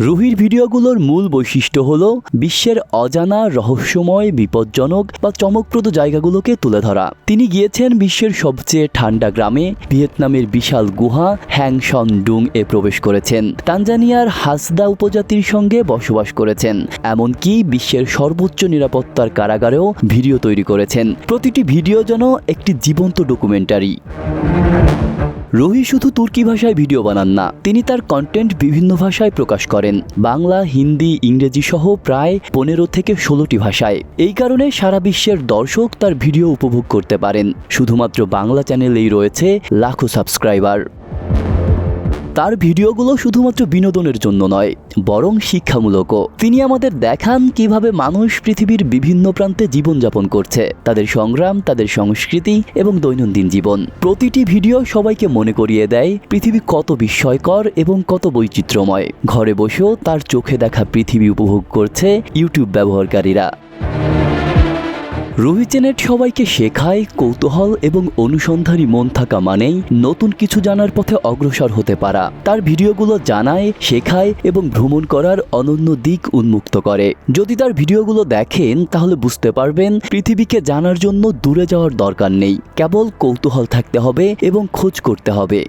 রুহির ভিডিওগুলোর মূল বৈশিষ্ট্য হলো বিশ্বের অজানা, রহস্যময়, বিপজ্জনক বা চমকপ্রদ জায়গাগুলোকে তুলে ধরা। তিনি গিয়েছেন বিশ্বের সবচেয়ে ঠান্ডা গ্রামে, ভিয়েতনামের বিশাল গুহা হ্যাং সন ডুং এ প্রবেশ করেছেন, তানজানিয়ার হাসদা উপজাতির সঙ্গে বসবাস করেছেন, এমনকি বিশ্বের সর্বোচ্চ নিরাপত্তার কারাগারেও ভিডিও তৈরি করেছেন। প্রতিটি ভিডিও যেন একটি জীবন্ত ডকুমেন্টারি। রুহি শুধু তুর্কি ভাষায় ভিডিও বানান না, তিনি তার কন্টেন্ট বিভিন্ন ভাষায় প্রকাশ করেন, বাংলা, হিন্দি, ইংরেজি সহ প্রায় 15 থেকে 16টি ভাষায়। এই কারণে সারা বিশ্বের দর্শক তার ভিডিও উপভোগ করতে পারেন। শুধুমাত্র বাংলা চ্যানেলেই রয়েছে লাখো সাবস্ক্রাইবার। তার ভিডিওগুলো শুধুমাত্র বিনোদনের জন্য নয়, বরং শিক্ষামূলকও। তিনি আমাদের দেখান কিভাবে মানুষ পৃথিবীর বিভিন্ন প্রান্তে জীবনযাপন করছে, তাদের সংগ্রাম, তাদের সংস্কৃতি এবং দৈনন্দিন জীবন। প্রতিটি ভিডিও সবাইকে মনে করিয়ে দেয় পৃথিবী কত বিস্ময়কর এবং কত বৈচিত্র্যময়। ঘরে বসেও তার চোখে দেখা পৃথিবী উপভোগ করছে ইউটিউব ব্যবহারকারীরা। রুহি চ্যানেল সবাইকে শেখায় কৌতূহল এবং অনুসন্ধানী মন থাকা মানেই নতুন কিছু জানার পথে অগ্রসর হতে পারা। তার ভিডিওগুলো জানায়, শেখায় এবং ভ্রমণ করার অনন্য দিক উন্মুক্ত করে। যদি তার ভিডিওগুলো দেখেন তাহলে বুঝতে পারবেন পৃথিবীকে জানার জন্য দূরে যাওয়ার দরকার নেই, কেবল কৌতূহল থাকতে হবে এবং খোঁজ করতে হবে।